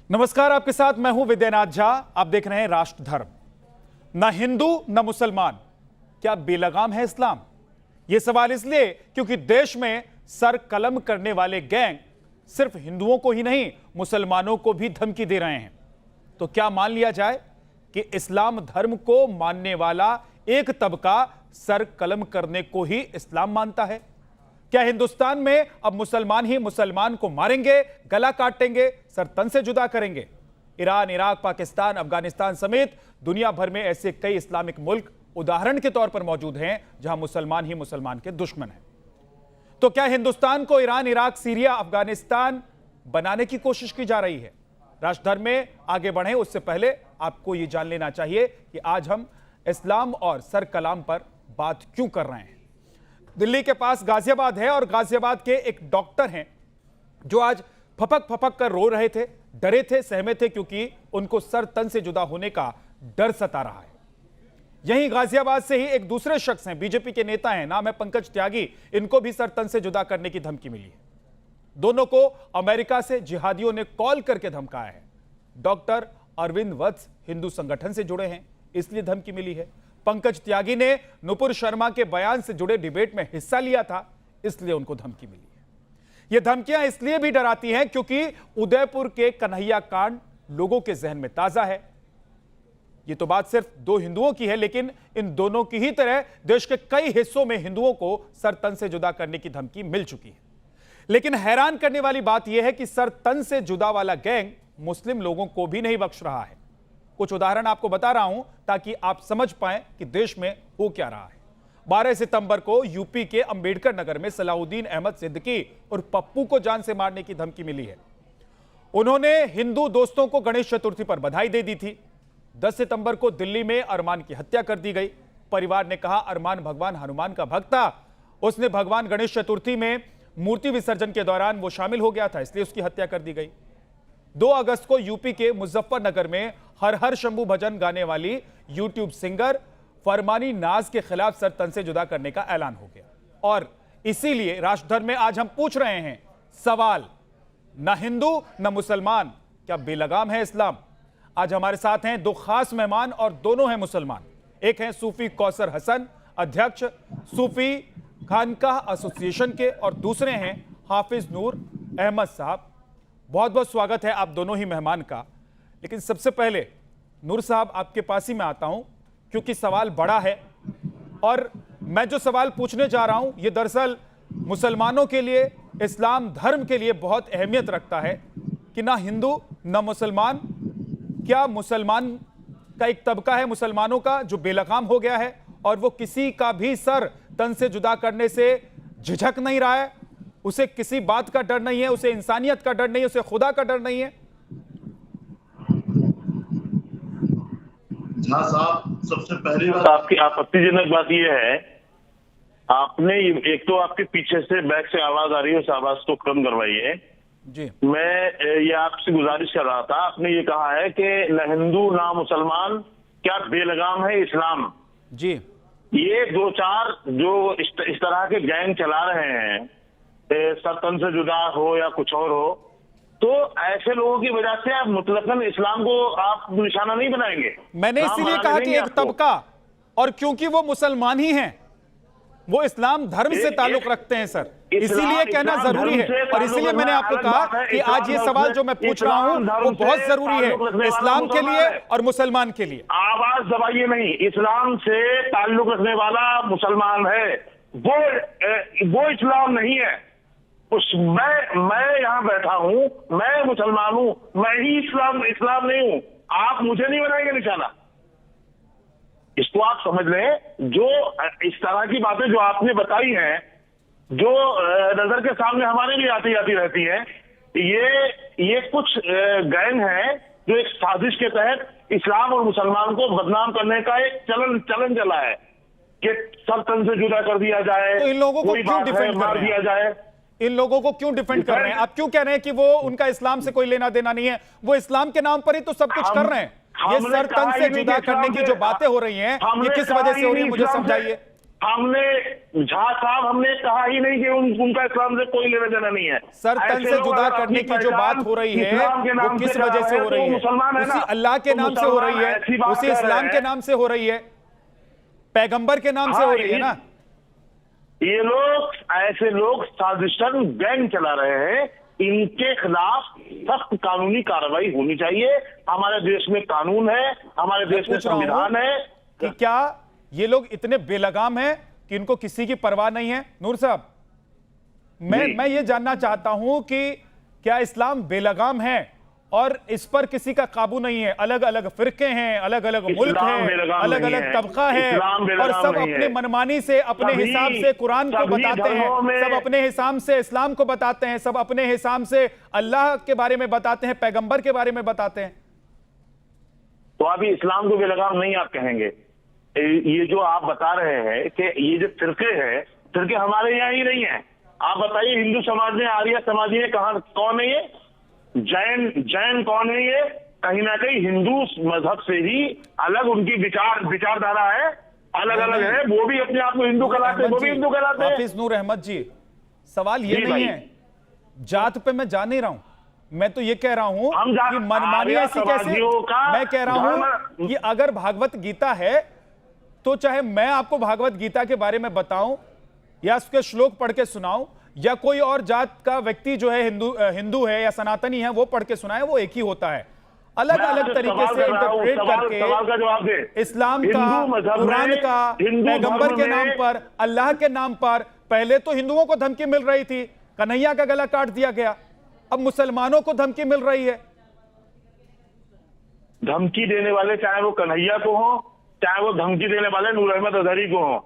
नमस्कार, आपके साथ मैं हूं विद्यानाथ झा। आप देख रहे हैं राष्ट्र धर्म। न हिंदू न मुसलमान, क्या बेलगाम है इस्लाम? यह सवाल इसलिए क्योंकि देश में सर कलम करने वाले गैंग सिर्फ हिंदुओं को ही नहीं, मुसलमानों को भी धमकी दे रहे हैं। तो क्या मान लिया जाए कि इस्लाम धर्म को मानने वाला एक तबका सर कलम करने को ही इस्लाम मानता है? क्या हिंदुस्तान में अब मुसलमान ही मुसलमान को मारेंगे, गला काटेंगे, सर तन से जुदा करेंगे? ईरान, इराक, पाकिस्तान, अफगानिस्तान समेत दुनिया भर में ऐसे कई इस्लामिक मुल्क उदाहरण के तौर पर मौजूद हैं जहां मुसलमान ही मुसलमान के दुश्मन हैं। तो क्या हिंदुस्तान को ईरान, इराक, सीरिया, अफगानिस्तान बनाने की कोशिश की जा रही है? राष्ट्र धर्म में आगे बढ़े उससे पहले आपको यह जान लेना चाहिए कि आज हम इस्लाम और सर कलाम पर बात क्यों कर रहे हैं। दिल्ली के पास गाजियाबाद है और गाजियाबाद के एक डॉक्टर हैं जो आज फपक फपक कर रो रहे थे, डरे थे, सहमे थे, क्योंकि उनको सर तन से जुदा होने का डर सता रहा है। यहीं गाजियाबाद से ही एक दूसरे शख्स हैं, बीजेपी के नेता हैं, नाम है पंकज त्यागी। इनको भी सर तन से जुदा करने की धमकी मिली है। दोनों को अमेरिका से जिहादियों ने कॉल करके धमकाया है। डॉक्टर अरविंद वत्स हिंदू संगठन से जुड़े हैं, इसलिए धमकी मिली है। पंकज त्यागी ने नुपुर शर्मा के बयान से जुड़े डिबेट में हिस्सा लिया था, इसलिए उनको धमकी मिली है। यह धमकियां इसलिए भी डराती हैं क्योंकि उदयपुर के कन्हैया कांड लोगों के जहन में ताजा है। यह तो बात सिर्फ दो हिंदुओं की है, लेकिन इन दोनों की ही तरह देश के कई हिस्सों में हिंदुओं को सर तन से जुदा करने की धमकी मिल चुकी है। लेकिन हैरान करने वाली बात यह है कि सर तन से जुदा वाला गैंग मुस्लिम लोगों को भी नहीं बख्श रहा है। कुछ उदाहरण आपको बता रहा हूं ताकि आप समझ पाएं कि देश में हो क्या रहा है। 12 सितंबर को यूपी के अंबेडकर नगर में सलाउद्दीन अहमद सिद्दीकी और पप्पू को जान से मारने की धमकी मिली है। उन्होंने हिंदू दोस्तों को गणेश चतुर्थी पर बधाई दे दी थी। 10 सितंबर को दिल्ली में अरमान की हत्या कर दी गई। परिवार ने कहा अरमान भगवान हनुमान का भक्त था, उसने भगवान गणेश चतुर्थी में मूर्ति विसर्जन के दौरान वो शामिल हो गया था, इसलिए उसकी हत्या कर दी गई। 2 अगस्त को यूपी के मुजफ्फरनगर में हर हर शंभू भजन गाने वाली यूट्यूब सिंगर फरमानी नाज के खिलाफ सर तन से जुदा करने का ऐलान हो गया। और इसीलिए राष्ट्र धर्म में आज हम पूछ रहे हैं सवाल, न हिंदू न मुसलमान, क्या बेलगाम है इस्लाम? आज हमारे साथ हैं 2 खास मेहमान और दोनों हैं मुसलमान। एक हैं सूफी कौसर हसन, अध्यक्ष सूफी खानकाह एसोसिएशन के, और दूसरे हैं हाफिज नूर अहमद साहब। बहुत बहुत स्वागत है आप दोनों ही मेहमान का। लेकिन सबसे पहले नूर साहब आपके पास ही मैं आता हूं, क्योंकि सवाल बड़ा है और मैं जो सवाल पूछने जा रहा हूं ये दरअसल मुसलमानों के लिए, इस्लाम धर्म के लिए बहुत अहमियत रखता है कि ना हिंदू ना मुसलमान, क्या मुसलमान का एक तबका है मुसलमानों का जो बेलगाम हो गया है और वो किसी का भी सर तन से जुदा करने से झिझक नहीं रहा है, उसे किसी बात का डर नहीं है, उसे इंसानियत का डर नहीं है, उसे खुदा का डर नहीं है। झा साहब, सबसे पहली बात आपकी आपत्तिजनक बात यह है, आपने एक तो आपके पीछे से बैक से आवाज आ रही है, उस आवाज को कम करवाइए जी। मैं ये आपसे गुजारिश कर रहा था। आपने ये कहा है कि न हिंदू ना मुसलमान, क्या बेलगाम है इस्लाम? जी, ये 2-4 जो इस तरह के गैंग चला रहे हैं, सर तन से जुदा हो या कुछ और हो, तो ऐसे लोगों की वजह से आप मुतलकन इस्लाम को आप निशाना नहीं बनाएंगे। मैंने इसीलिए कहा कि एक तबका, और क्योंकि वो मुसलमान ही हैं, वो इस्लाम धर्म से ताल्लुक रखते हैं सर, इसीलिए कहना जरूरी है। और इसीलिए मैंने आपको कहा कि आज ये सवाल जो मैं पूछ रहा हूं वो बहुत जरूरी है इस्लाम के लिए और मुसलमान के लिए। आवाज दबाइए नहीं, इस्लाम से ताल्लुक रखने वाला मुसलमान है, वो इस्लाम नहीं है। मैं यहाँ बैठा हूँ, मैं मुसलमान हूँ, मैं ही इस्लाम नहीं हूँ। आप मुझे नहीं बनाएंगे निशाना, इसको आप समझ लें। जो इस तरह की बातें जो आपने बताई हैं, जो नजर के सामने हमारे भी आती जाती रहती हैं, ये कुछ गैंग हैं जो एक साजिश के तहत इस्लाम और मुसलमान को बदनाम करने का एक चलन चला है कि सब तन से जुदा कर दिया जाए, तो इन लोगों को क्यों डिफेंड मार दिया जाए। इन लोगों को क्यों डिफेंड कर रहे हैं आप? क्यों कह रहे हैं कि वो उनका इस्लाम से कोई लेना देना नहीं है, वो इस्लाम के नाम पर ही तो सब कुछ कर रहे हैं? ये सर तन से जुदा करने की जो बातें हो रही हैं, ये किस वजह से हो रही है, मुझे समझाइए। झा साहब हमने कहा ही नहीं कि उनका इस्लाम से कोई लेना देना नहीं है। सर, तन से जुदा करने की जो बात हो रही है वो किस वजह से हो रही है? उसी अल्लाह के नाम से हो रही है, उसी इस्लाम के नाम से हो रही है, पैगंबर के नाम से हो रही है ना। ये लोग ऐसे लोग साजिशन गैंग चला रहे हैं, इनके खिलाफ सख्त कानूनी कार्रवाई होनी चाहिए। हमारे देश में कानून है, हमारे देश में संविधान है। कि क्या ये लोग इतने बेलगाम हैं कि इनको किसी की परवाह नहीं है? नूर साहब, मैं ये जानना चाहता हूं कि क्या इस्लाम बेलगाम है और इस पर किसी का काबू नहीं है? अलग अलग फिरके हैं, अलग अलग मुल्क हैं, अलग अलग तबका है और सब अपने मनमानी से, अपने हिसाब से कुरान को बताते हैं, सब अपने हिसाब से इस्लाम को बताते हैं, सब अपने हिसाब से अल्लाह के बारे में बताते हैं, पैगंबर के बारे में बताते हैं। तो अभी इस्लाम को बेलगाम नहीं आप कहेंगे? ये जो आप बता रहे हैं कि ये जो फिरके हैं, फिरके हमारे यहाँ ही नहीं है। आप बताइए, हिंदू समाज में, आर्य समाज में कहां कौन है ये? जैन कौन है ये? कहीं ना कहीं हिंदू मजहब से ही अलग उनकी विचारधारा है, अलग अलग है। वो भी अपने आप को हिंदू कहलाते हैं, वो भी हिंदू कहलाते हैं। हाफिज नूर अहमद जी, सवाल ये नहीं है, जात पे मैं जा नहीं रहा हूं, मैं तो ये कह रहा हूं कि मनमानी ऐसी कैसे? मैं कह रहा हूं कि अगर भागवत गीता है तो चाहे मैं आपको भागवत गीता के बारे में बताऊं या उसके श्लोक पढ़ के सुनाऊं, या कोई और जात का व्यक्ति जो है हिंदू है या सनातनी है वो पढ़ के सुनाए, वो एक ही होता है। अलग अलग तरीके से इंटरप्रेट करके इस्लाम का, कुरान का, पैगंबर के नाम पर, अल्लाह के नाम पर पहले तो हिंदुओं को धमकी मिल रही थी, कन्हैया का गला काट दिया गया, अब मुसलमानों को धमकी मिल रही है। धमकी देने वाले चाहे वो कन्हैया को हो, चाहे वो धमकी देने वाले नूर अहमद अजहरी को हो,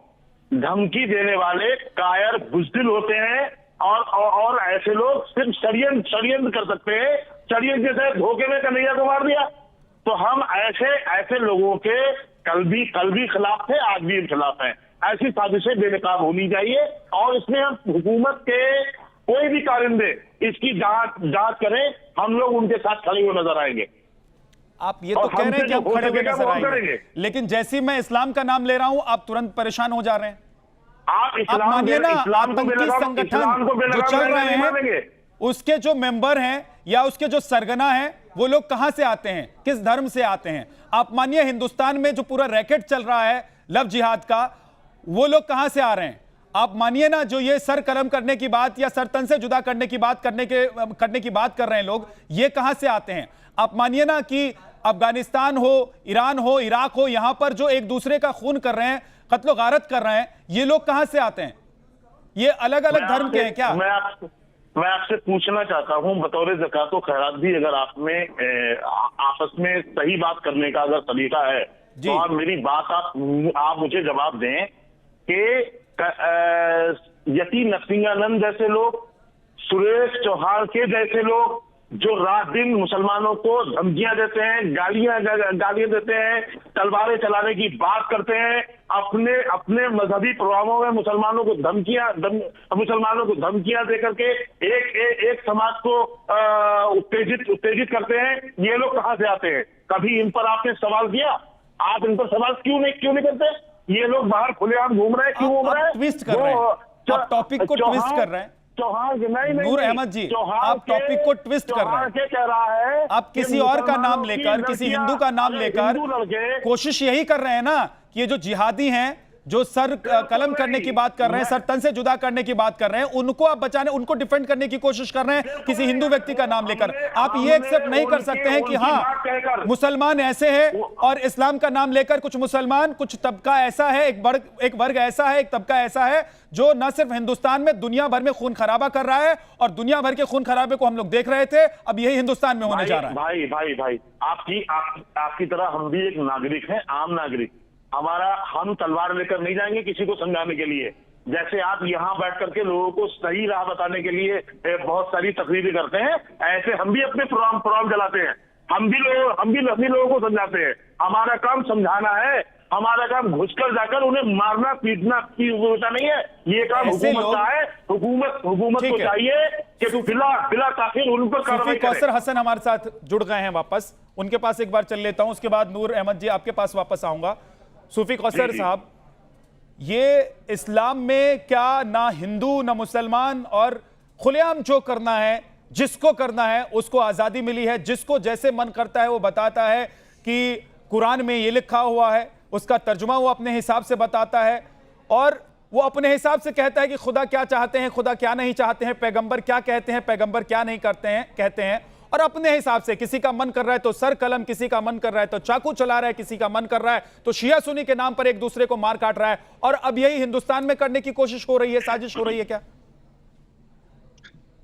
धमकी देने वाले कायर बुज़दिल होते हैं और ऐसे लोग सिर्फ षड्यंत्र कर सकते हैं। षड्यंत्र से धोखे में कन्हैया को मार दिया। तो हम ऐसे लोगों के कल भी खिलाफ थे, आज भी खिलाफ हैं। ऐसी साजिशें बेनकाब होनी चाहिए और इसमें हम हुकूमत के कोई भी कारिंदे इसकी जांच करें, हम लोग उनके साथ खड़े हुए नजर आएंगे। आप ये तो कह रहे हैं कि हम खड़े हुए नजर आएंगे, लेकिन जैसे ही मैं इस्लाम का नाम ले रहा हूं आप तुरंत परेशान हो जा रहे हैं। आप मानिए ना, आतंकी संगठन जो चल रहे हैं उसके जो मेंबर हैं या उसके जो सरगना हैं वो लोग कहां से आते हैं, किस धर्म से आते हैं? आप मानिए हिंदुस्तान में जो पूरा रैकेट चल रहा है लव जिहाद का, वो लोग कहां से आ रहे हैं? आप मानिए ना, जो ये सर कलम करने की बात या सर तन से जुदा करने की बात करने की बात कर रहे हैं लोग, ये कहां से आते हैं? आप मानिए ना कि अफगानिस्तान हो, ईरान हो, इराक हो, यहां पर जो एक दूसरे का खून कर रहे हैं, कत्लो गारत कर रहे हैं, ये लोग कहां से आते हैं? ये अलग अलग धर्म के हैं क्या? मैं आपसे पूछना चाहता हूं, बतौर ज़कात व खैरात भी अगर आप में आपस में सही बात करने का अगर तरीका है तो आप मेरी बात आप मुझे जवाब दें कि यति नरसिंहानंद जैसे लोग, सुरेश चौहान के जैसे लोग जो रात दिन मुसलमानों को धमकियां देते हैं, गालियां देते हैं, तलवारें चलाने की बात करते हैं, अपने मजहबी प्रोग्रामों में मुसलमानों को धमकियां देकर के एक समाज को उत्तेजित करते हैं, ये लोग कहां से आते हैं? कभी इन पर आपने सवाल किया? आप इन पर सवाल क्यों नहीं करते? ये लोग बाहर खुलेआम घूम रहे हैं, क्यों घूम रहे हैं? ट्विस्ट कर रहे हैं, आप टॉपिक को ट्विस्ट कर रहे हैं। चौहान नूर अहमद जी, आप टॉपिक को ट्विस्ट कर रहे हैं। कह रहा है आप किसी और का नाम लेकर, किसी हिंदू का नाम लेकर कोशिश यही कर रहे हैं ना कि ये जो जिहादी हैं, जो सर कलम करने की बात कर रहे हैं, सर तन से जुदा करने की बात कर रहे हैं, उनको आप बचाने, उनको डिफेंड करने की कोशिश कर रहे हैं किसी हिंदू व्यक्ति का नाम लेकर। आप ये एक्सेप्ट नहीं कर सकते हैं कि हाँ मुसलमान ऐसे हैं और इस्लाम का नाम लेकर कुछ मुसलमान, कुछ तबका ऐसा है, एक वर्ग ऐसा है, एक तबका ऐसा है जो न सिर्फ हिंदुस्तान में दुनिया भर में खून खराबा कर रहा है, और दुनिया भर के खून खराबे को हम लोग देख रहे थे, अब यही हिंदुस्तान में होने जा रहा है। भाई आपकी तरह हम भी एक नागरिक हैं, आम नागरिक। हम तलवार लेकर नहीं जाएंगे किसी को समझाने के लिए। जैसे आप यहाँ बैठ करके लोगों को सही राह बताने के लिए बहुत सारी तकरीरें करते हैं, ऐसे हम भी अपने प्रोग्राम चलाते हैं। हम भी लोगों को समझाते हैं। हमारा काम समझाना है, हमारा काम घुसकर जाकर उन्हें मारना पीटना की होता नहीं है। ये काम हुकूमत का है। हुकूमत को चाहिए कि बिला ताखिर उन पर कार्रवाई करे। कौसर हसन हमारे साथ जुड़ गए हैं वापस, उनके पास एक बार चल लेता हूं, उसके बाद नूर अहमद जी आपके पास वापस आऊंगा। सूफी कौसर साहब, ये इस्लाम में क्या ना हिंदू ना मुसलमान, और खुलेआम जो करना है, जिसको करना है उसको आजादी मिली है, जिसको जैसे मन करता है वो बताता है कि कुरान में ये लिखा हुआ है, उसका तर्जुमा वो अपने हिसाब से बताता है, और वो अपने हिसाब से कहता है कि खुदा क्या चाहते हैं, खुदा क्या नहीं चाहते हैं, पैगंबर क्या कहते हैं, पैगंबर क्या नहीं करते हैं कहते हैं। और अपने हिसाब से किसी का मन कर रहा है तो सर कलम, किसी का मन कर रहा है तो चाकू चला रहा है, किसी का मन कर रहा है तो शिया सुन्नी के नाम पर एक दूसरे को मार काट रहा है। और अब यही हिंदुस्तान में करने की कोशिश हो रही है, साजिश हो रही है क्या?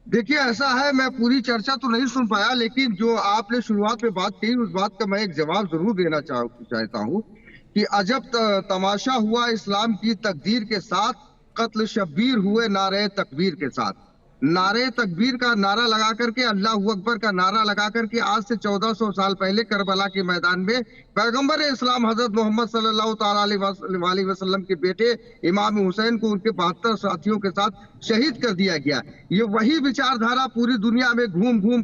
देखिए, ऐसा है, मैं पूरी चर्चा तो नहीं सुन पाया, लेकिन जो आपने शुरुआत में बात कही उस बात का मैं एक जवाब जरूर देना चाहता हूँ कि अजब तमाशा हुआ इस्लाम की तकदीर के साथ, कत्ल शब्बीर हुए नारे तकबीर के साथ। नारे तकबीर का नारा लगा करके, अल्लाह अकबर का नारा लगा करके आज से 1400 साल पहले करबला के मैदान में पैगंबर इस्लाम हजरत मोहम्मद सल्लल्लाहु ताला अलैहि वसल्लम के बेटे इमाम हुसैन को उनके 72 साथियों के साथ शहीद कर दिया गया। ये वही विचारधारा पूरी दुनिया में घूम घूम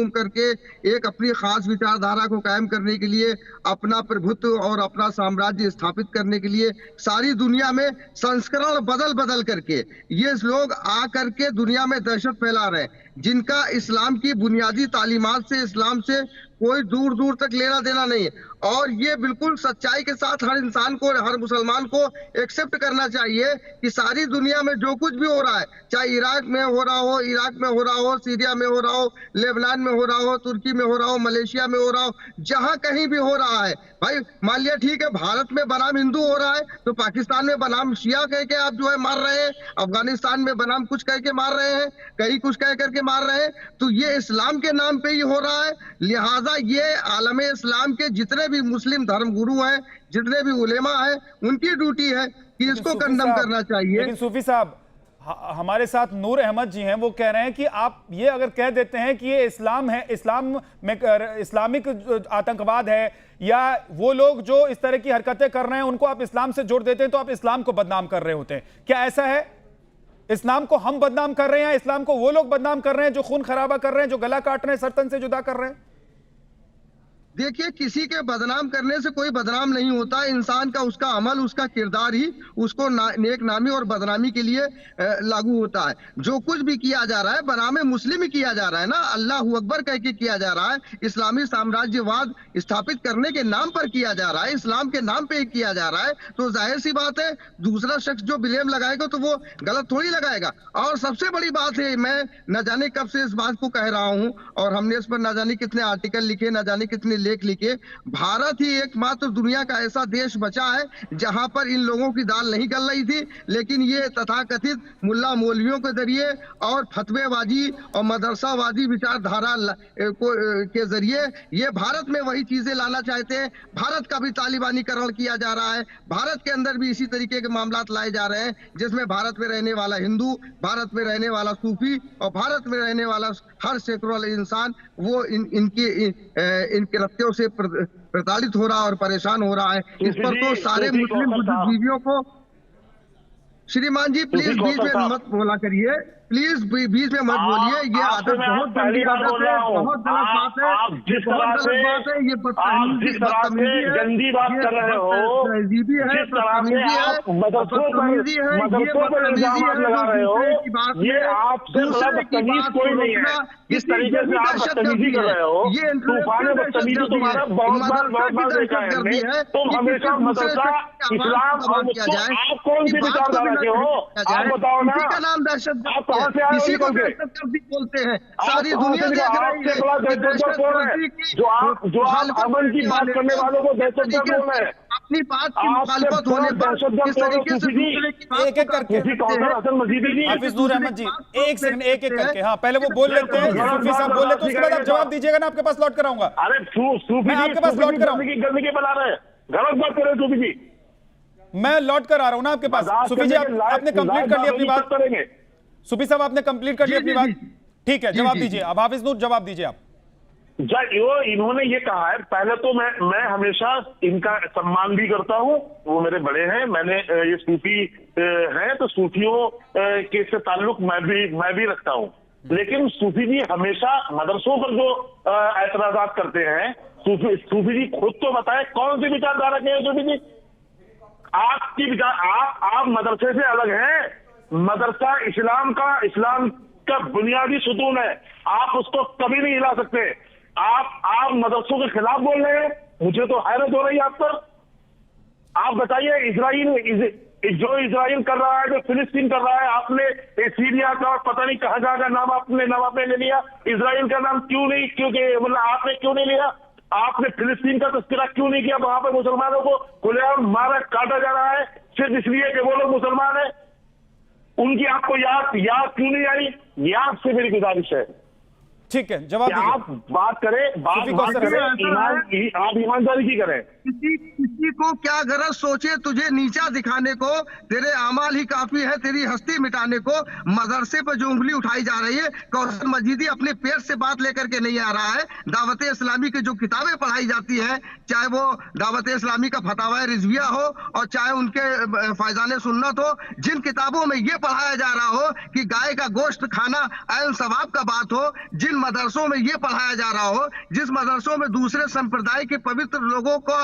करके एक अपनी खास विचारधारा को कायम करने के लिए, अपना प्रभुत्व और अपना साम्राज्य स्थापित करने के लिए सारी दुनिया में संस्करण बदल बदल करके ये लोग आ करके दुनिया में दहशत फैला रहे हैं, जिनका इस्लाम की बुनियादी तालीमात से, इस्लाम से कोई दूर दूर तक लेना देना नहीं है। और ये बिल्कुल सच्चाई के साथ हर इंसान को, हर मुसलमान को एक्सेप्ट करना चाहिए कि सारी दुनिया में जो कुछ भी हो रहा है, चाहे इराक में हो रहा हो, इराक में हो रहा हो, सीरिया में हो रहा हो, लेबनान में हो रहा हो, तुर्की में हो रहा हो, मलेशिया में हो रहा हो, जहां कहीं भी हो रहा है, भाई मान लिया ठीक है भारत में बनाम हिंदू हो रहा है तो पाकिस्तान में बनाम शिया कह के आप जो है मार रहे हैं, अफगानिस्तान में बनाम कुछ कह के मार रहे हैं, कहीं कुछ कह करके मार रहे हैं, तो ये इस्लाम के नाम पे ही हो रहा है। लिहाजा ये आलमे इस्लाम के जितने भी मुस्लिम धर्मगुरु हैं, जितने भी उलेमा हैं, उनकी ड्यूटी है कि इसको कंडम करना चाहिए। लेकिन सूफी साहब, हमारे साथ नूर अहमद जी हैं, वो कह रहे हैं कि आप ये अगर कह देते हैं कि ये इस्लाम है, इस्लाम में इस्लामिक आतंकवाद है, या वो लोग जो इस तरह की हरकतें कर रहे हैं उनको आप इस्लाम से जोड़ देते हैं तो आप इस्लाम को बदनाम कर रहे होते हैं। क्या ऐसा है? इस्लाम को हम बदनाम कर रहे हैं या इस्लाम को वो लोग बदनाम कर रहे हैं जो खून खराबा कर रहे हैं, जो गला काट रहे हैं, सरतन से जुदा कर रहे हैं? देखिए, किसी के बदनाम करने से कोई बदनाम नहीं होता। इंसान का उसका अमल, उसका किरदार ही उसको नेक नामी और बदनामी के लिए लागू होता है। जो कुछ भी किया जा रहा है बनाम मुस्लिम ही किया जा रहा है ना, अल्लाह अकबर कह के किया जा रहा है, इस्लामी साम्राज्यवाद स्थापित करने के नाम पर किया जा रहा है, इस्लाम के नाम पे किया जा रहा है। तो जाहिर सी बात है दूसरा शख्स जो ब्लेम लगाएगा तो वो गलत थोड़ी लगाएगा। और सबसे बड़ी बात है, मैं न जाने कब से इस बात को कह रहा हूं और हमने इस पर न जाने कितने आर्टिकल लिखे, न जाने कितने लेख लिखे, भारत ही एकमात्र दुनिया का ऐसा देश बचा है जहां पर इन लोगों की दाल नहीं गल रही थी, लेकिन ये तथाकथित मुल्ला मौलवियों के जरिए और फतवेबाजी और मदरसावादी विचारधारा के जरिए ये भारत में वही चीजें लाना चाहते हैं। भारत का भी तालिबानीकरण किया जा रहा है, भारत के अंदर भी इसी तरीके के मामलात लाए जा रहे हैं, जिसमें भारत में रहने वाला हिंदू, भारत में रहने वाला सूफी और भारत में रहने वाला हर सेकुलर इंसान वो इनके रत्तों से प्रताड़ित हो रहा है और परेशान हो रहा है। इस पर तो सारे मुस्लिम बुद्धिजीवियों को, श्रीमान जी प्लीज बीच में मत बोला करिए, प्लीज बीच में मत बोलिए, ये आदत बहुत गंदी आदत है, बहुत गलत बात है, बहुत गलत बात है, ये बदतमीजी है, गंदी बात कर रहे हो, तहजीबी है, बदतमीजी है, बदतमीजी है, ये बदतमीजी है, ये आपसे बड़ा बदतमीज कोई नहीं है। इस तरीके से आप बदतमीजी कर रहे हो, ये तूफान दहशतगर्दी तुम्हारा बहुत बार देखा है। तुम हमेशा मदरसा इस्लाम आप कौन सी विचारधारा के हो, आप बताओ ना, का नाम दहशत किसी को बोलते हैं, सारी दुनिया देख रही है जो आप अमन की बात करने वालों को दहशतगर्द बोल रहे हैं। अपनी बात की मुखालफत होने पर इस तरीके से एक एक करके हाफिज नूर अहमद जी एक सेकंड एक एक करके, हाँ पहले वो बोल लेते हैं, सूफी साहब बोल लेते हैं, उसके बाद आप जवाब दीजिएगा ना, आपके पास लौट कर आऊंगा। अरे सूफी आपके पास लौट कर आऊंगा, गंदगी बना रहे हैं, गलत बात कर रहे सूफी जी, मैं लौट कर आ रहा हूं ना आपके पास। सूफी जी आपने कंप्लीट कर लिया अपनी बात, करेंगे सूफी साहब आपने कंप्लीट कर लिया अपनी बात, ठीक है जवाब दीजिए। अब हाफिज नूर जवाब दीजिए आप। इन्होंने ये कहा है, पहले तो मैं हमेशा इनका सम्मान भी करता हूँ, वो मेरे बड़े हैं, मैंने ये सूफी हैं तो सूफियों के से ताल्लुक मैं भी रखता हूँ, लेकिन सूफी जी हमेशा मदरसों पर जो एतराजात करते हैं, सूफी जी खुद तो बताए कौन सी विचारधारा के हैं सूफी जी? आपकी आप मदरसे से अलग हैं। मदरसा इस्लाम का बुनियादी सुतून है, आप उसको कभी नहीं हिला सकते। आप मदरसों के खिलाफ बोल रहे हैं, मुझे तो हैरत हो रही है आप पर। आप बताइए, इजराइल कर रहा है, जो फिलिस्तीन कर रहा है, आपने सीरिया का और पता नहीं कहां का नाम आपने ले लिया। इजराइल का नाम क्योंकि मतलब आपने क्यों नहीं लिया? आपने फिलिस्तीन का तस्करा क्यों नहीं किया? वहां पर मुसलमानों को खुलेआम मारा काटा जा रहा है सिर्फ इसलिए कि वो लोग मुसलमान है। उनकी आपको याद क्यों नहीं आई? ये आपसे मेरी गुजारिश है। ठीक है, जवाब दीजिए। आप बात करें, आप ईमानदारी की करें। किसी को क्या गरज सोचे तुझे नीचा दिखाने को, तेरे अमाल ही काफी है तेरी हस्ती मिटाने को। मदरसे पर जो उंगली उठाई जा रही है, कौसर मजीदी अपने पेट से बात लेकर के नहीं आ रहा है। दावत इस्लामी की जो किताबें पढ़ाई जाती है, चाहे वो दावत इस्लामी का फतावा रिजविया हो और चाहे उनके फैजान सुन्नत हो, जिन किताबों में ये पढ़ाया जा रहा हो कि गाय का गोश्त खाना ऐन सवाब का बात हो, जिन मदरसों में ये पढ़ाया जा रहा हो, जिस मदरसों में दूसरे संप्रदाय के पवित्र लोगों को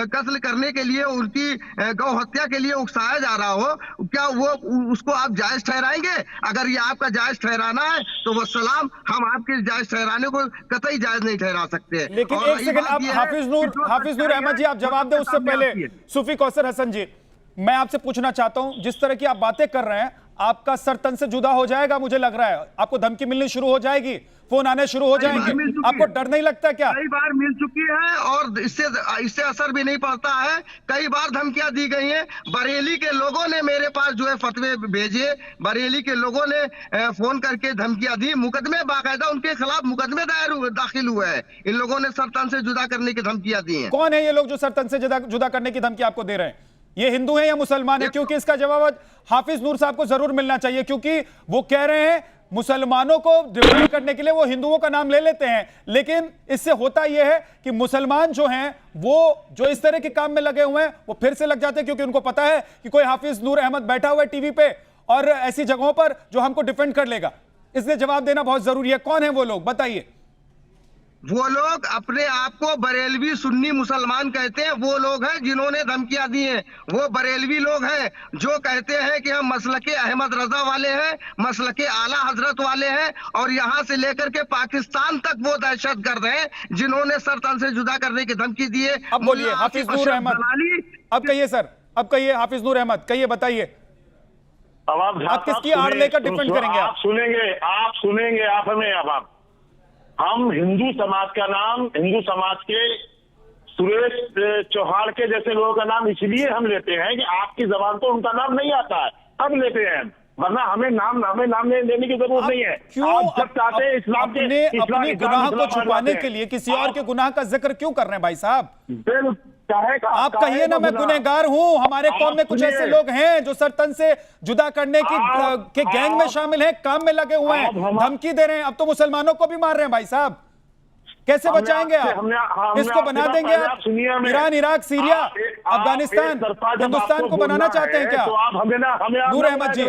कत्ल करने के लिए, उनकी गौ हत्या के लिए उकसाया जा रहा हो, क्या वो उसको आप जायज ठहराएंगे? अगर ये आपका जायज ठहराना है तो वो सलाम, हम आपके जायज ठहराने को कतई जायज नहीं ठहरा सकते। लेकिन एक सेकंड, आप हाफिज नूर अहमद जी, आप जवाब दें उससे पहले सूफी कौसर हसन जी, मैं आपसे पूछना चाहता हूं, जिस तरह की आप बातें कर रहे हैं, आपका सर तन से जुदा हो जाएगा, मुझे लग रहा है। आपको धमकी मिलनी शुरू हो जाएगी, फोन आने शुरू हो जाएंगे, आपको डर नहीं लगता क्या? कई बार मिल चुकी है और इससे असर भी नहीं पड़ता है। कई बार धमकियां दी गई हैं। बरेली के लोगों ने मेरे पास जो है फतवे भेजे, बरेली के लोगों ने फोन करके धमकियां दी, मुकदमे बाकायदा उनके खिलाफ मुकदमे दाखिल हुए हैं। इन लोगों ने सर तन से जुदा करने की धमकियां दी हैं। कौन है ये लोग जो सर तन से जुदा करने की धमकी आपको दे रहे हैं? ये हिंदू हैं या मुसलमान हैं? क्योंकि इसका जवाब हाफिज नूर साहब को जरूर मिलना चाहिए, क्योंकि वो कह रहे हैं मुसलमानों को डिफेंड करने के लिए वो हिंदुओं का नाम ले लेते हैं, लेकिन इससे होता यह है कि मुसलमान जो हैं वो जो इस तरह के काम में लगे हुए हैं वो फिर से लग जाते हैं, क्योंकि उनको पता है कि कोई हाफिज नूर अहमद बैठा हुआ है टीवी पे और ऐसी जगहों पर जो हमको डिफेंड कर लेगा। इसलिए जवाब देना बहुत जरूरी है। कौन है वो लोग, बताइए। वो लोग अपने आप को बरेलवी सुन्नी मुसलमान कहते हैं, वो लोग हैं जिन्होंने धमकियां दी हैं। वो बरेलवी लोग हैं जो कहते हैं कि हम मसलके अहमद रजा वाले हैं, मसलके आला हजरत वाले हैं, और यहां से लेकर के पाकिस्तान तक वो दहशतगर्द हैं जिन्होंने सर तन से जुदा करने की धमकी दी है। अब बोलिए हाफिज नूर अहमद, अब कहिए सर, अब कहिए हाफिज नूर अहमद, कहिए, बताइए अब आप किसकी आड़ लेकर डिफेंड करेंगे? आप सुनेंगे आप हमें। अब हम हिंदू समाज का नाम, हिंदू समाज के सुरेश चौहान के जैसे लोगों का नाम इसलिए हम लेते हैं कि आपकी जबान तो उनका नाम नहीं आता है, अब लेते हैं, वरना हमें नाम लेने की जरूरत नहीं है। क्यों जब चाहते हैं इस्लाम के अपने गुनाह को छुपाने के लिए किसी और के गुनाह का जिक्र क्यों कर रहे हैं भाई साहब? आप कहिए ना, मैं गुनहगार हूं, हमारे कौम में कुछ ऐसे लोग हैं जो सर तन से जुदा करने के गैंग में शामिल हैं, काम में लगे हुए हैं, धमकी दे रहे हैं, अब तो मुसलमानों को भी मार रहे हैं भाई साहब। कैसे बचाएंगे आप? इसको बना देंगे आप? Iran, Iraq, Syria, Afghanistan, Hindustan को बनाना चाहते हैं क्या? नूर अहमद जी,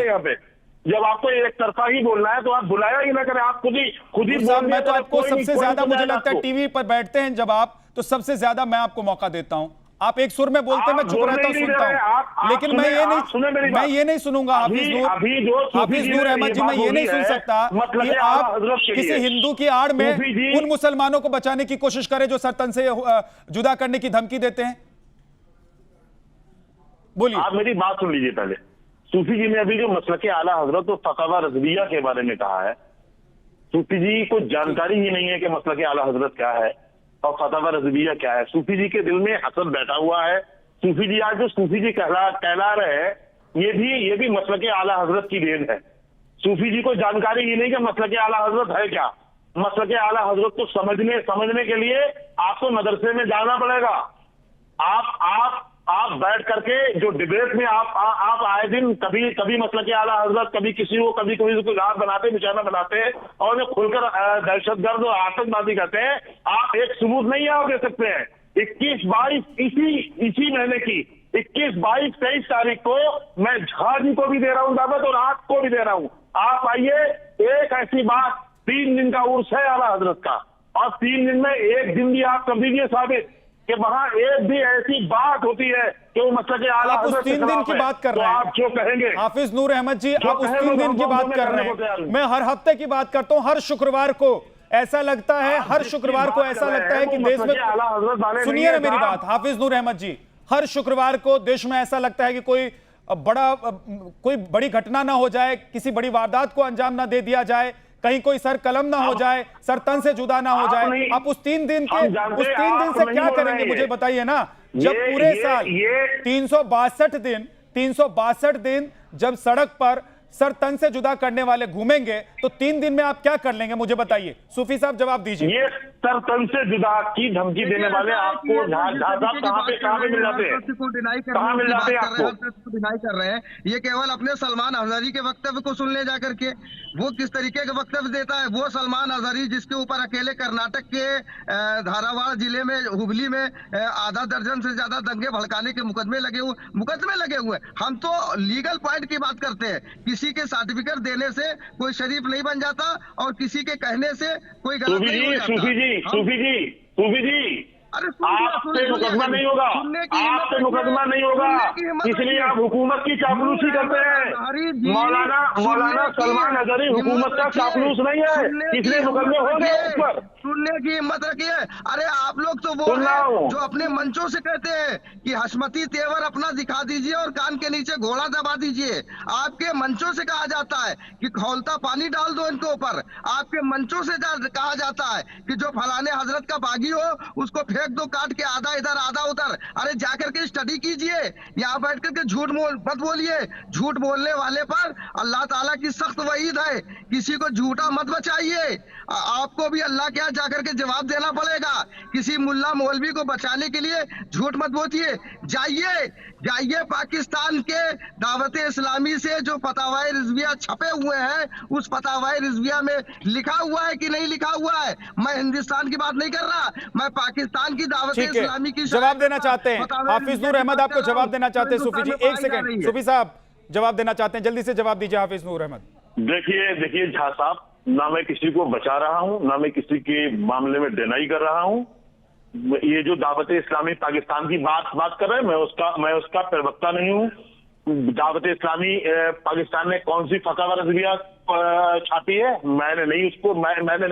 जब आपको एक तरफा ही बोलना है तो आप बुलाया ही ना करें, आप खुद ही मैं तो आपको सबसे ज्यादा, मुझे लगता है टीवी पर बैठते हैं जब आप, तो सबसे ज्यादा मैं आपको मौका देता हूं। आप एक सुर में बोलते हैं, मैं चुप रहता हूं, सुनता हूं, लेकिन मैं ये नहीं सुनूंगा हाफिज नूर अहमद जी, मैं ये नहीं सुन सकता कि आप किसी हिंदू की आड़ में उन मुसलमानों को बचाने की कोशिश करें जो सरतन से जुदा करने की धमकी देते हैं। बोलिए, आप मेरी बात सुन लीजिए पहले। सूफी जी ने अभी जो मसलके आला हजरत और फतवा रज़विया के बारे में कहा है, सूफी जी को जानकारी ही नहीं है कि मसलके आला हजरत क्या है और फतवा रज़विया क्या है। सूफी जी के दिल में हसद बैठा हुआ है। सूफी जी आज जो सूफी जी कहला रहे हैं, ये भी मसलके आला हजरत की देन है। सूफी जी को जानकारी ही नहीं कि मसलके आला हजरत है क्या। मसलके आला हजरत को समझने के लिए आपको मदरसे में जाना पड़ेगा। आप बैठ करके जो डिबेट में आप आए दिन कभी मसलके आला हजरत, कभी किसी को रात बनाते, निशाना बनाते और उन्हें खुलकर दहशतगर्द और आतंकवादी कहते हैं। आप एक सबूत नहीं आप दे सकते हैं। 21-22 इसी महीने की 21, 22, 23 तारीख को मैं झा जी को भी दे रहा हूं दावत और आपको भी दे रहा हूं। आप आइए, एक ऐसी बात, 3 दिन का उर्स है आला हजरत का, और 3 दिन में एक दिन भी आप कर दीजिए साबित कि वहां एक भी ऐसी बात होती है कि वो मतलब के आला आप उस हज़रत के 3 दिन खिलाफ की है, बात कर तो रहे हैं। आप जो कहेंगे हाफिज नूर अहमद जी, जो आप उस कहेंगे 3 दिन की वो बात मैं कर करने रहे को तैयार हैं। हूं। मैं हर हफ्ते की बात करता हूं, हर शुक्रवार को ऐसा लगता है, आप हर जिसकी शुक्रवार को बात ऐसा कर रहे लगता हैं, है कि वो देश मतलब के आला हज़रत में, वाले नहीं सुनिए ना है मेरी साहब। बात हाफिज नूर अहमद जी, हर शुक्रवार को देश में ऐसा लगता है कि कोई बड़ी घटना ना हो जाए, किसी बड़ी वारदात को अंजाम ना दे दिया जाए, कहीं कोई सर कलम ना हो जाए, सर तन से जुदा ना हो जाए। आप उस 3 दिन हम जानते उस हैं 3 दिन आप से नहीं क्या बोल रहे करेंगे हैं मुझे ये। बताइए ना। जब पूरे साल 362 दिन जब सड़क पर सर तन से जुदा करने वाले घूमेंगे, तो 3 दिन में आप क्या कर लेंगे मुझे बताइए। सूफी साहब जवाब दीजिए। ये सर तन से जुदा की धमकी देने वाले आपको कहाँ पे मिल जाते हैं, कहाँ मिल जाते हैं आपको? डिनाई कर रहे हैं। ये केवल अपने सलमान अजहरी के वक्तव्य को सुन ले जाकर के, वो किस तरीके का वक्तव्य देता है। वो सलमान अजहरी जिसके ऊपर अकेले कर्नाटक के धारावाड़ जिले में, हुबली में आधा दर्जन से ज्यादा दंगे भड़काने के मुकदमे लगे हुए। हम तो लीगल पॉइंट की बात करते हैं। किसी के सर्टिफिकेट देने से कोई शरीफ नहीं बन जाता और किसी के कहने से कोई गलत नहीं हो जाता। सूफी जी अरे आपसे मुकदमा नहीं होगा, आपसे मुकदमा नहीं होगा, इसलिए आप हुकूमत की चापलूसी करते हैं। मौलाना सलमान अजहरी हुकूमत का चापलूस नहीं है, इसलिए मुकदमे होंगे उस पर। सुनने की हिम्मत रखिए। अरे आप लोग तो वो हैं जो अपने मंचों से कहते हैं कि हशमती तेवर अपना दिखा दीजिए और कान के नीचे घोड़ा दबा दीजिए। आपके मंचों से कहा जाता है कि खौलता पानी डाल दो इनके ऊपर। आपके मंचों से कहा जाता है कि जो फलाने हजरत का बागी हो उसको फेंक दो काट के, आधा इधर आधा उधर। अरे जाकर के स्टडी कीजिए, यहाँ बैठ करके झूठ मत बोलिए। झूठ बोलने वाले पर अल्लाह ताला की सख्त वईद है। किसी को झूठा मत बचाइए। आपको भी अल्लाह के यहाँ जाकर के जवाब देना पड़ेगा। किसी मुल्ला मौलवी को बचाने के लिए झूठ मत बोलिए। जाइए पाकिस्तान के दावत इस्लामी से जो फतावाए रिजविया छपे हुए हैं, उस फतावाए रिजविया में लिखा हुआ है कि नहीं लिखा हुआ है। मैं हिंदुस्तान की बात नहीं कर रहा, मैं पाकिस्तान की दावत इस्लामी की जवाब देना चाहते हैं हाफिज नूर अहमद, आपको जवाब देना चाहते हैं सूफी जी। 1 सेकंड सूफी साहब जवाब देना चाहते हैं, जल्दी से जवाब दीजिए हाफिज नूर अहमद। देखिए झा साहब, ना मैं किसी को बचा रहा हूं, ना मैं किसी के मामले में डिनाई कर रहा हूं। ये जो दावत इस्लामी पाकिस्तान की बात कर रहे हैं, मैं उसका प्रवक्ता नहीं हूं। दावत इस्लामी पाकिस्तान ने कौन सी फतवा रज़विया छापी है, मैंने नहीं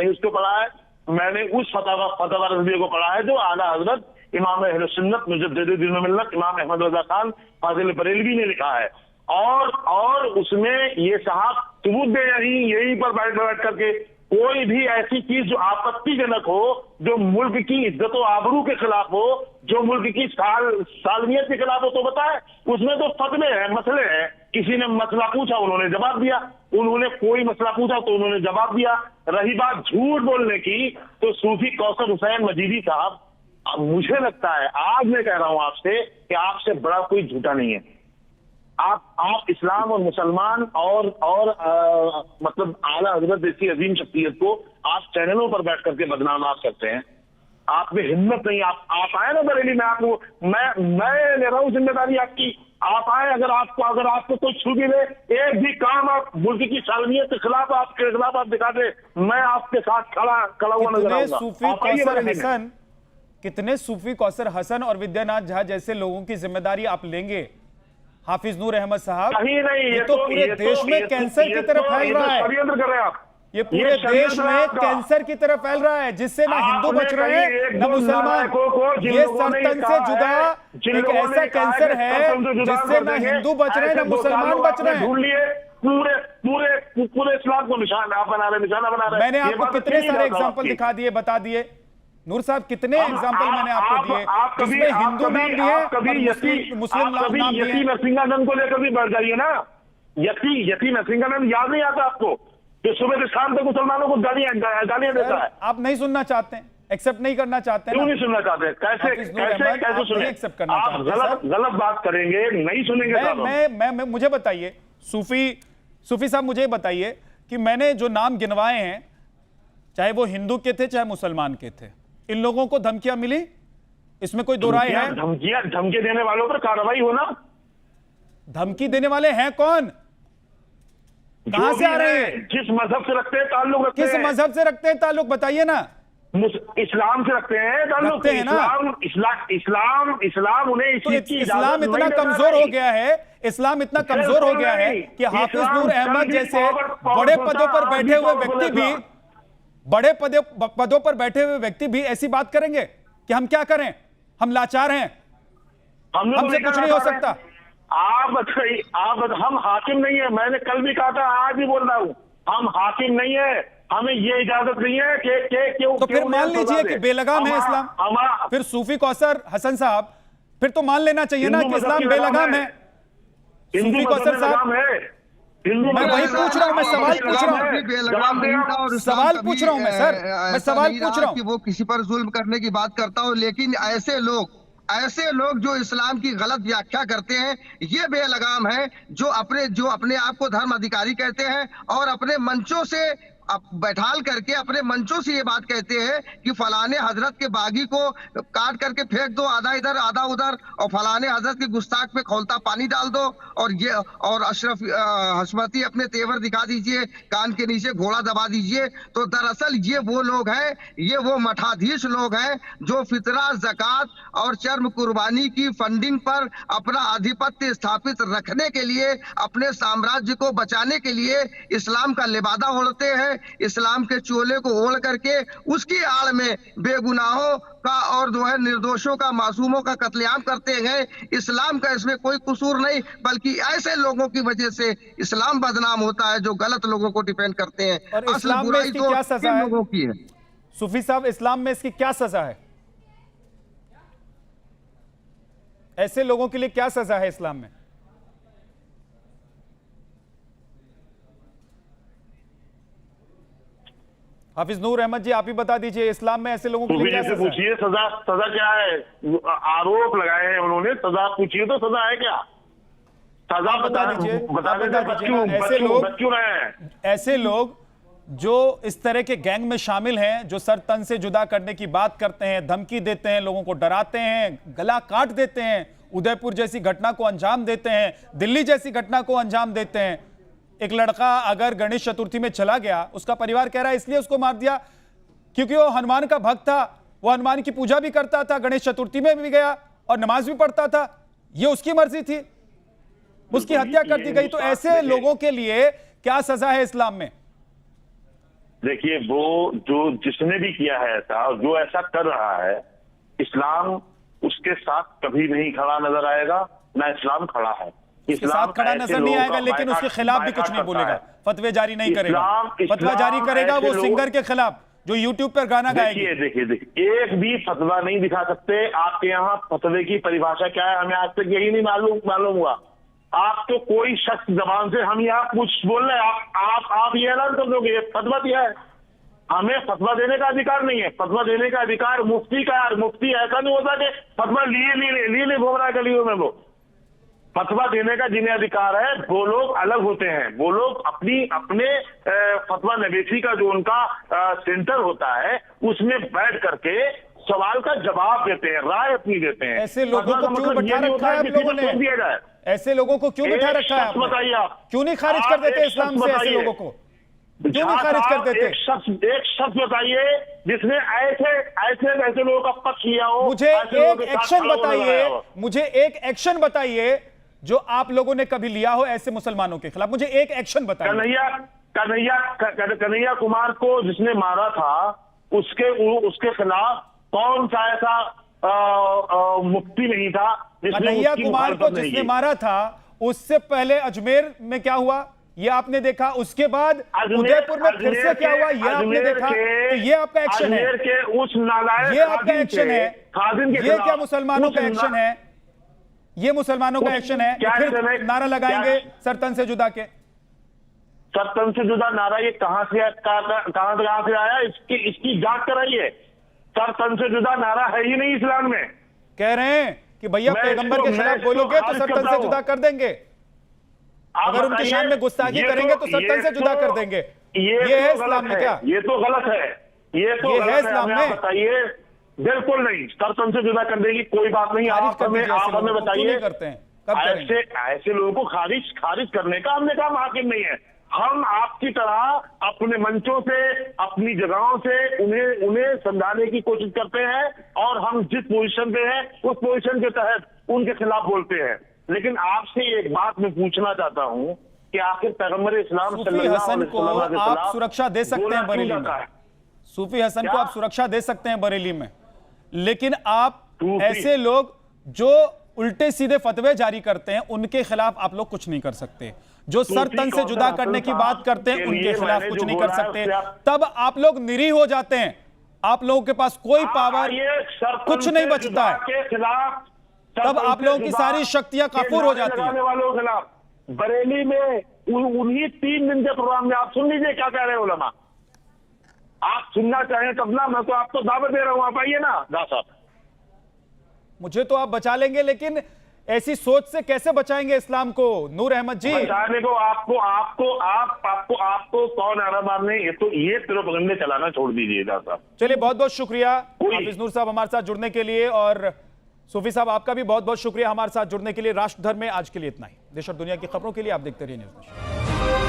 उसको पढ़ा है। मैंने उस फतवा रज़विया को पढ़ा है जो आला हजरत इमाम अहले सुन्नत मुजद्दिद मिल्लत इमाम अहमद रज़ा खान फाजिल बरेलवी ने लिखा है। और उसमें ये साहब सबूत दे यहीं पर बैठ करके कोई भी ऐसी चीज जो आपत्तिजनक हो, जो मुल्क की इज्जत और आबरू के खिलाफ हो, जो मुल्क की सालमियत के खिलाफ हो, तो बताए। उसमें तो फतवे हैं, मसले हैं। किसी ने मसला पूछा, उन्होंने जवाब दिया। उन्होंने कोई मसला पूछा तो उन्होंने जवाब दिया। रही बात झूठ बोलने की, तो सूफी कौसर हुसैन मजीदी साहब, मुझे लगता है, आज मैं कह रहा हूं आपसे कि आपसे बड़ा कोई झूठा नहीं है। आप इस्लाम और मुसलमान और मतलब आला हजरत जैसी अजीम शख्सियत को आप चैनलों पर बैठ करके बदनाम आप करते हैं। आप में हिम्मत नहीं। आप आए ना बरेली में, आपको मैं ले रहा हूँ जिम्मेदारी आपकी। आप आए, अगर आपको कोई छू भी ले, एक भी काम आप मुल्क की सालमियत के खिलाफ आपके खिलाफ आप दिखा दे, मैं आपके साथ खड़ा हुआ नजर आऊंगा। कितने सूफी कौसर हसन और विद्यानाथ झा जैसे लोगों की जिम्मेदारी आप लेंगे हाफिज नूर अहमद साहब? कहीं नहीं, ये तो पूरे देश में कैंसर की तरफ फैल रहा है। षड्यंत्र कर रहे हैं आप। ये पूरे देश में कैंसर की तरफ फैल रहा है, जिससे ना हिंदू बच रहे हैं ना मुसलमान। ये सरतन से जुदा एक ऐसा कैंसर है जिससे ना हिंदू बच रहे हैं ना मुसलमान बच रहे हैं। पूरे इस्लाम को निशाना बना रहे। मैंने आपको कितने सारे एग्जाम्पल दिखा दिए, बता दिए नूर साहब, कितने एग्जाम्पल मैंने आपको दिए जिसमें हिंदू नाम दिए, मुस्लिम नाम दिए। यती नरसिंहानंद को लेकर भी बढ़ जाइए ना। यती नरसिंहानंद याद नहीं आता आपको, जो सुबह से शाम तक मुसलमानों को गालियां देता है? आप नहीं सुनना चाहते हैं, एक्सेप्ट नहीं करना चाहते हैं? क्यों नहीं सुनना चाहते? कैसे सुने? एक्सेप्ट करना आप गलत बात करेंगे, नहीं सुनेंगे। मुझे बताइए सूफी साहब, मुझे बताइए कि मैंने जो नाम गिनवाए हैं, चाहे वो हिंदू के थे चाहे मुसलमान के थे, इन लोगों को धमकियां मिली? इसमें कोई दो राय है? धमकी देने वालों पर कार्रवाई होना। धमकी देने वाले हैं कौन? कहां से आ रहे हैं? किस मजहब से रखते हैं ताल्लुक? किस मजहब से रखते हैं ताल्लुक, बताइए ना। इस्लाम से रखते हैं ताल्लुक। रखते हैं ना। इस्लाम उन्हें इस तो चीज की इस्लाम इजाजत इतना नहीं देता कमजोर हो नहीं। गया है, इस्लाम इतना कमजोर हो गया है कि हाफिज इस्लाम नूर अहमद कल जैसे भी बड़े पदों पर आज बैठे हुए powerful व्यक्ति भी, इस्लाम। बड़े पदों पर बैठे हुए व्यक्ति भी ऐसी बात करेंगे कि हम क्या करें, हम लाचार हैं, हमसे कुछ नहीं हो सकता। हम हाकिम नहीं है। मैंने कल भी कहा था, आज भी बोल रहा हूं, हम हाकिम नहीं है। हमें ये इजाजत नहीं है कि क्यों। तो फिर मान लीजिए कि बेलगाम है इस्लाम, फिर सूफी कौसर हसन साहब, फिर तो मान लेना चाहिए ना कि इस्लाम बेलगाम है। सूफी कौसर साहब, मैं वही पूछ रहा हूं, मैं सवाल पूछ रहा हूं, बेलगाम नहीं था और सवाल पूछ रहा हूं मैं सर, मैं सवाल पूछ रहा हूं कि वो किसी पर जुल्म करने की बात करता हो, लेकिन ऐसे लोग जो इस्लाम की गलत व्याख्या करते हैं, ये बेलगाम है, जो अपने आप को धर्म अधिकारी कहते हैं और अपने मंचों से बैठाल करके अपने मंचों से ये बात कहते हैं कि फलाने हजरत के बागी को काट करके फेंक दो, आधा इधर आधा उधर, और फलाने हजरत के गुस्ताख पे खौलता पानी डाल दो, और अशरफ हशमती अपने तेवर दिखा दीजिए, कान के नीचे घोड़ा दबा दीजिए। तो दरअसल ये वो लोग हैं, ये वो मठाधीश लोग हैं जो फितरा, ज़कात और चर्म कुर्बानी की फंडिंग पर अपना आधिपत्य स्थापित रखने के लिए, अपने साम्राज्य को बचाने के लिए इस्लाम का लिबादा ओढ़ते हैं, इस्लाम के चोले को ओढ़ करके उसकी आड़ में बेगुनाहों का और जो है निर्दोषों का, मासूमों का कत्लेआम करते हैं। इस्लाम का इसमें कोई कसूर नहीं, बल्कि ऐसे लोगों की वजह से इस्लाम बदनाम होता है जो गलत लोगों को डिफेंड करते हैं। और असल इस्लाम में बुराई इसकी तो क्या सजा इन है? लोगों की है। सूफी साहब, इस्लाम में इसकी क्या सजा है? ऐसे लोगों के लिए क्या सजा है इस्लाम में? हाफिज नूर अहमद जी, आप ही बता दीजिए, इस्लाम में ऐसे लोगों के लिए क्या सजा है? पूछिए, सजा क्या है? आरोप लगाए हैं उन्होंने, सजा पूछिए तो सजा है क्या? सजा बता दीजिए, बता दीजिए। ऐसे लोग जो इस तरह के गैंग में शामिल हैं, जो सर तन से जुदा करने की बात करते हैं, धमकी देते हैं, लोगों को डराते हैं, गला काट देते हैं, उदयपुर जैसी घटना को अंजाम देते हैं, दिल्ली जैसी घटना को अंजाम देते हैं। एक लड़का अगर गणेश चतुर्थी में चला गया, उसका परिवार कह रहा है इसलिए उसको मार दिया क्योंकि वो हनुमान का भक्त था, वो हनुमान की पूजा भी करता था, गणेश चतुर्थी में भी गया और नमाज भी पढ़ता था, ये उसकी मर्जी थी, उसकी हत्या कर दी गई। तो ऐसे लोगों के लिए क्या सजा है इस्लाम में? देखिए, वो जो जिसने भी किया है ऐसा, जो ऐसा कर रहा है, इस्लाम उसके साथ कभी नहीं खड़ा नजर आएगा, ना इस्लाम खड़ा है। उसके साथ खड़ा नजर नहीं आएगा, लेकिन उसके खिलाफ भी कुछ नहीं बोलेगा, फतवे जारी नहीं करेगा। फतवा जारी करेगा वो सिंगर के खिलाफ जो यूट्यूब पर गाना गाएगी। देखिए, एक भी फतवा नहीं दिखा सकते। आपके यहाँ फतवे की परिभाषा क्या है, हमें आज तक यही नहीं मालूम हुआ। आप तो कोई शख्स जबान से हम यहाँ कुछ बोल रहे हैं, आप ये ऐलान कर दोगे फतवा दिया है। हमें फतवा देने का अधिकार नहीं है। फतवा देने का अधिकार मुफ्ती का है। मुफ्ती ऐसा नहीं होता कि फतवा लिए घूम रहा है गलियों में। वो फतवा देने का जिन्हें अधिकार है, वो लोग अलग होते हैं। वो लोग अपने फतवा नवेसी का जो उनका सेंटर होता है, उसमें बैठ करके सवाल का जवाब देते हैं, राय अपनी देते हैं। ऐसे लोगों को क्यों बैठा रखा है आप लोगों ने? दिया जाए, ऐसे लोगों को क्यों बैठा रखा है? बताइए आप, क्यों नहीं खारिज कर देते इस्लाम से ऐसे लोगों को? क्यों नहीं खारिज कर देते? एक शख्स बताइए जिसने ऐसे लोगों का पक्ष लिया हो। मुझे एक एक्शन बताइए जो आप लोगों ने कभी लिया हो ऐसे मुसलमानों के खिलाफ। मुझे एक एक्शन बताइए। कन्हैया कुमार को जिसने मारा था, उसके खिलाफ कौन सा ऐसा मुफ्ती नहीं था जिसने कन्हैया कुमार को जिसने मारा था? उससे पहले अजमेर में क्या हुआ ये आपने देखा, उसके बाद उदयपुर में फिर से क्या हुआ ये आपने देखा। तो ये आपका एक्शन है, उस नालायक, ये आपका एक्शन है। ये क्या मुसलमानों का एक्शन है? ये मुसलमानों का एक्शन है? फिर नारा लगाएंगे सरतन से जुदा के। सरतन से जुदा नारा ये कहां से आया? इसकी जांच कराइए। सरतन से जुदा नारा है ही नहीं इस्लाम में। कह रहे हैं कि भैया पैगंबर के खिलाफ बोलोगे तो सरतन से जुदा कर देंगे, अगर उनकी शान में गुस्ताखी करेंगे तो सरतन से जुदा कर देंगे। ये है इस्लाम में क्या? ये तो गलत है। ये है इस्लाम में? बताइए। बिल्कुल नहीं, सरतन से जुदा कर देगी कोई बात नहीं। आप हमें बताइए, करते हैं कब करेंगे? ऐसे लोगों को खारिज करने का हमने कहा हाकिम नहीं है। हम आपकी तरह अपने मंचों से, अपनी जगहों से उन्हें समझाने की कोशिश करते हैं और हम जिस पोजीशन पे हैं उस पोजीशन के तहत उनके खिलाफ बोलते हैं। लेकिन आपसे एक बात मैं पूछना चाहता हूं कि आखिर पैगंबर इस्लाम सूफी हसन को आप सुरक्षा दे सकते हैं बरेली में, सूफी हसन को आप सुरक्षा दे सकते हैं बरेली में, लेकिन आप ऐसे लोग जो उल्टे सीधे फतवे जारी करते हैं उनके खिलाफ आप लोग कुछ नहीं कर सकते। जो सर तन से जुदा करने की बात करते हैं उनके खिलाफ कुछ नहीं कर सकते। तब आप लोग निरीह हो जाते हैं, आप लोगों के पास कोई पावर कुछ नहीं बचता है, तब आप लोगों की सारी शक्तियां काफूर हो जाती हैं। वालों के खिलाफ बरेली में उन्हीं 3 दिन के प्रोग्राम में आप सुन लीजिए क्या कह रहे हैं उलमा। आप सुनना चाहें तब ना, मैं तो आपको दावत दे रहा हूं, आप आइए ना दास साहब। मुझे तो आप बचा लेंगे, लेकिन ऐसी सोच से कैसे बचाएंगे इस्लाम को नूर अहमद जी? बचाने को आपको कौन आ रहा मारने, ये प्रोपेगेंडा चलाना छोड़ दीजिए दास साहब। चलिए बहुत बहुत शुक्रिया हाफिज नूर साहब हमारे साथ जुड़ने के लिए, और सूफी साहब आपका भी बहुत बहुत शुक्रिया हमारे साथ जुड़ने के लिए। राष्ट्र धर्म में आज के लिए इतना ही। देश और दुनिया की खबरों के लिए आप देखते रहिए न्यूज़ नेशन।